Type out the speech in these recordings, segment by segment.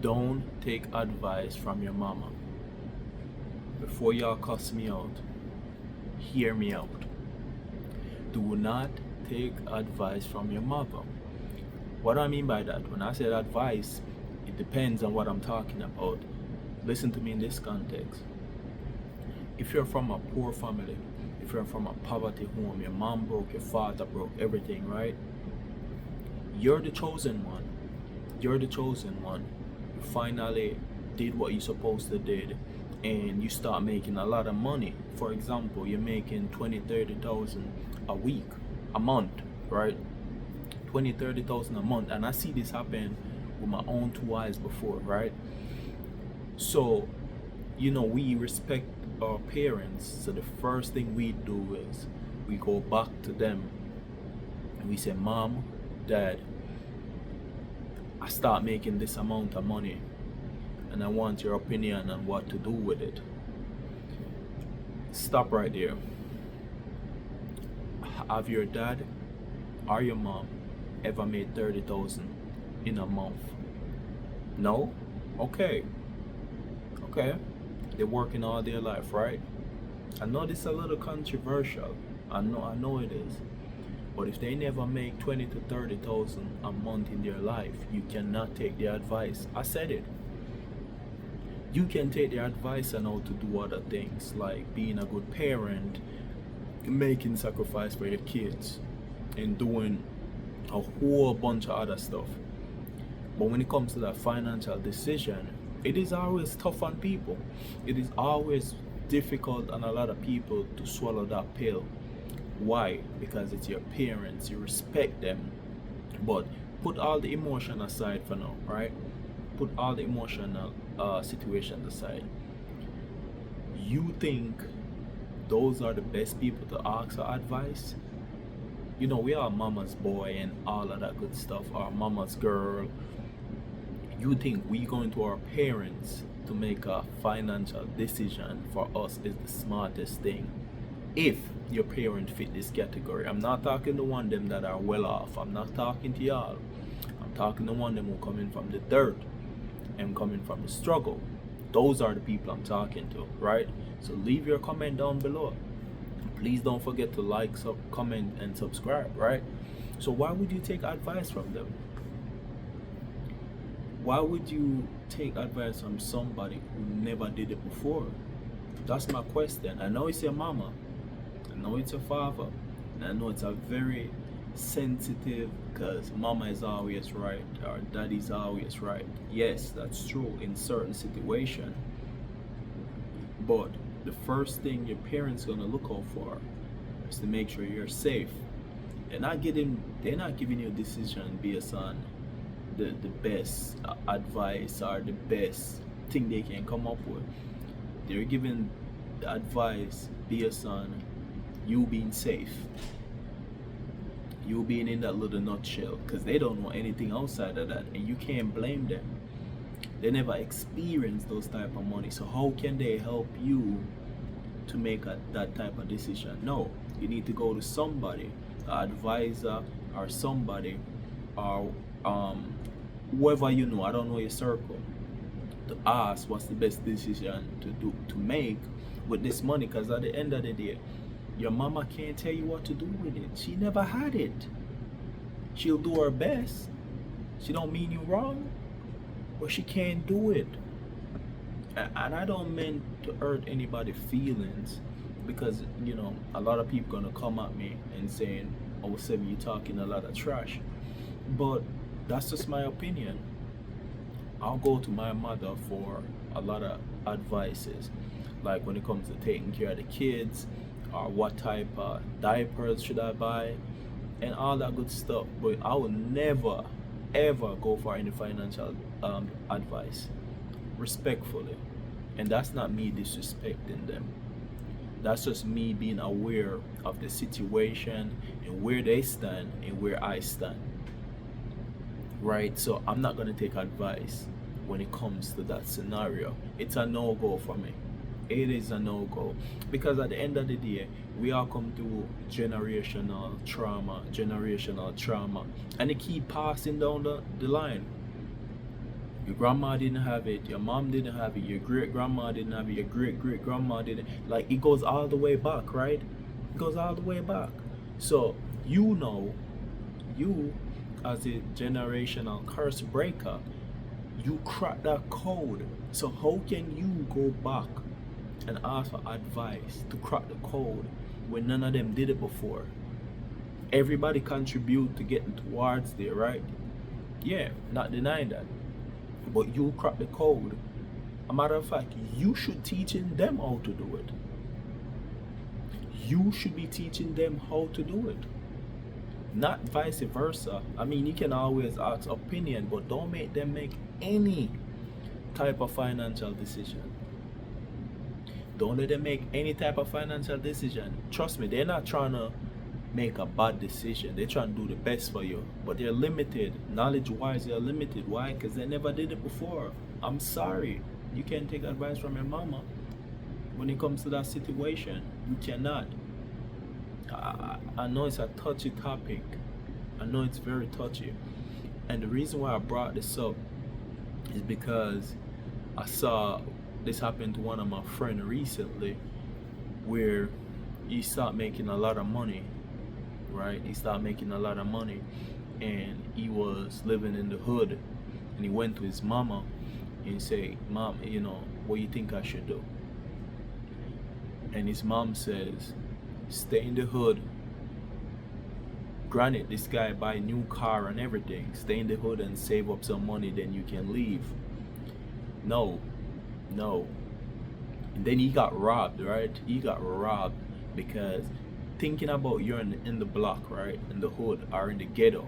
Don't take advice from your mama. Before y'all cuss me out, hear me out. Do not take advice from your mother. What do I mean by that? When I said advice, it depends on what I'm talking about. Listen to me in this context. If you're from a poor family, if you're from a poverty home, your mom broke, your father broke, everything, right? You're the chosen one. You're the chosen one. You finally did what you're supposed to did, and you start making a lot of money. For example, you're making 20,000-30,000 a week, a month, right? 20,000-30,000 a month. And I see this happen with my own two eyes before, right? So, we respect our parents. So the first thing we do is we go back to them and we say, Mom, Dad, I start making this amount of money and I want your opinion on what to do with it. Stop right there. Have your dad or your mom ever made 30,000 in a month? No? Okay. They're working all their life, right? I know this is a little controversial. I know it is. But if they never make 20 to 30,000 a month in their life, you cannot take their advice. I said it. You can take their advice on how to do other things, like being a good parent, making sacrifice for your kids, and doing a whole bunch of other stuff. But when it comes to that financial decision, it is always tough on people. It is always difficult on a lot of people to swallow that pill. Why? Because it's your parents, you respect them. But put all the emotion aside for now, right? Put all the emotional situations aside. You think those are the best people to ask for advice? We are mama's boy and all of that good stuff, our mama's girl. You think we going to our parents to make a financial decision for us is the smartest thing? If your parent fit this category. I'm not talking to one of them that are well off. I'm not talking to y'all. I'm talking to one of them who coming from the dirt and coming from the struggle. Those are the people I'm talking to, right? So leave your comment down below. Please don't forget to like, comment, and subscribe, right? So why would you take advice from them? Why would you take advice from somebody who never did it before? That's my question. I know it's your mama. I know it's your father. And I know it's a very sensitive, because mama is always right or daddy's always right. Yes, that's true in certain situations. But the first thing your parents gonna look out for is to make sure you're safe. They're not giving you a decision based on the best advice or the best thing they can come up with. They're giving the advice based on you being safe, you being in that little nutshell, because they don't know anything outside of that, and you can't blame them. They never experienced those type of money, so how can they help you to make that type of decision? No, you need to go to somebody, an advisor or somebody, or whoever you know, I don't know your circle, to ask what's the best decision to make with this money. Because at the end of the day, your mama can't tell you what to do with it. She never had it. She'll do her best. She don't mean you wrong, but she can't do it. And I don't mean to hurt anybody's feelings, because a lot of people gonna come at me and saying, "Oh, Seven, you talking a lot of trash." But that's just my opinion. I'll go to my mother for a lot of advices, like when it comes to taking care of the kids, or what type of diapers should I buy, and all that good stuff. But I will never ever go for any financial advice, respectfully. And that's not me disrespecting them. That's just me being aware of the situation and where they stand and where I stand. Right? So I'm not going to take advice when it comes to that scenario. It's a no-go for me. It is a no-go, because at the end of the day, we all come through generational trauma, and they keep passing down the line. Your grandma didn't have it, your mom didn't have it, your great grandma didn't have it, your great great grandma didn't. Like, it goes all the way back, right? It goes all the way back. So you know, you as a generational curse breaker, you crack that code. So how can you go back and ask for advice to crack the code when none of them did it before? Everybody contribute to getting towards there, right? Yeah, not denying that. But you crack the code. A matter of fact, you should teaching them how to do it. You should be teaching them how to do it. Not vice versa. I mean, you can always ask opinion, but don't make them make any type of financial decision. Don't let them make any type of financial decision. Trust me, they're not trying to make a bad decision. They're trying to do the best for you, but they're limited. Knowledge wise, they're limited. Why? Because they never did it before. I'm sorry, you can't take advice from your mama when it comes to that situation. You cannot. I know it's a touchy topic. I know it's very touchy, and the reason why I brought this up is because I saw this happen to one of my friends recently, where he started making a lot of money, right? He started making a lot of money, and he was living in the hood, and he went to his mama and say, "Mom, you know, what do you think I should do?" And his mom says, "Stay in the hood. Granted, this guy buy a new car and everything. Stay in the hood and save up some money, then you can leave." No. And then he got robbed, right? He got robbed because thinking about you're in the block, right? In the hood or in the ghetto,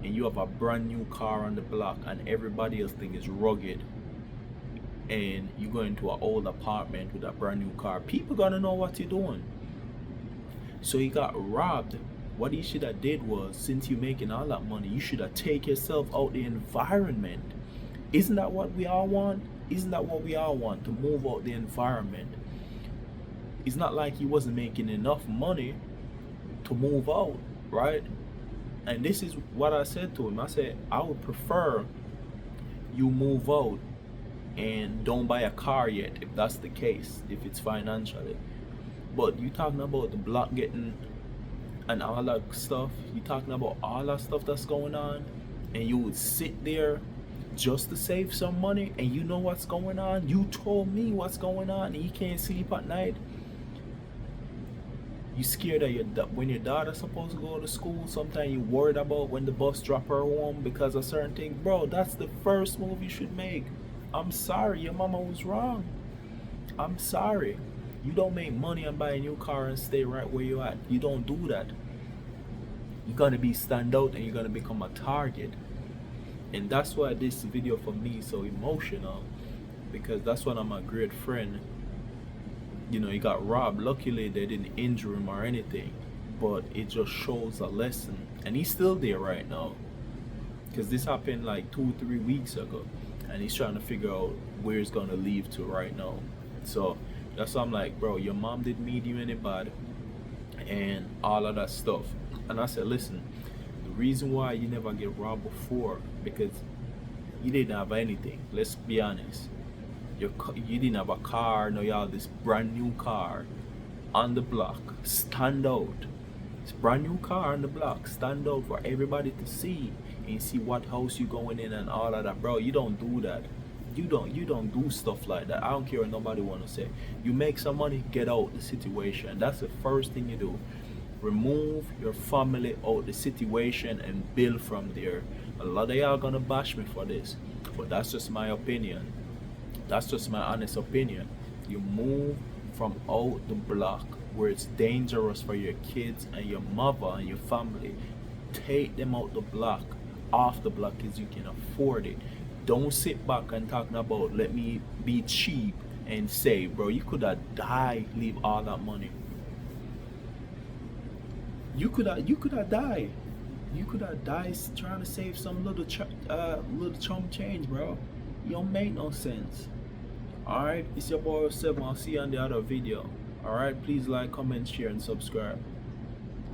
and you have a brand new car on the block, and everybody else think is rugged, and you go into an old apartment with a brand new car, people gonna know what you're doing. So he got robbed. What he should have did was, since you're making all that money, you should have take yourself out the environment. Isn't that what we all want? Isn't that what we all want? To move out the environment. It's not like he wasn't making enough money to move out, right? And this is what I said to him. I said, I would prefer you move out and don't buy a car yet, if that's the case, if it's financially. But you talking about the block getting and all that stuff, you talking about all that stuff that's going on, and you would sit there just to save some money, and you know what's going on. You told me what's going on, and you can't sleep at night. You scared that when your daughter's supposed to go to school, sometimes you worried about when the bus drop her home because of certain things. Bro, that's the first move you should make. I'm sorry, your mama was wrong. I'm sorry. You don't make money and buy a new car and stay right where you're at. You don't do that. You're gonna be stand out and you're gonna become a target. And that's why this video for me is so emotional, because that's one of my great friend. You know, he got robbed. Luckily they didn't injure him or anything, but it just shows a lesson. And he's still there right now, because this happened like 2-3 weeks ago, and he's trying to figure out where he's gonna leave to right now. So that's why I'm like, bro, your mom didn't mean you any bad and all of that stuff. And I said, listen, the reason why you never get robbed before, because you didn't have anything. Let's be honest. You didn't have a car. Now you have this brand new car on the block. Stand out. It's brand new car on the block. Stand out for everybody to see and see what house you going in and all of that. Bro, you don't do that. You don't do stuff like that. I don't care what nobody want to say. You make some money, get out the situation. That's the first thing you do. Remove your family out the situation and build from there. A lot of y'all gonna bash me for this, but that's just my opinion. That's just my honest opinion. You move from out the block where it's dangerous for your kids and your mother and your family. Take them out the block, off the block, as you can afford it. Don't sit back and talking about let me be cheap and say, bro, you could have died, leave all that money. You could have died. You could have died trying to save some little chump change, bro. You don't make no sense. Alright, it's your boy 7. I'll see you on the other video. Alright, please like, comment, share, and subscribe.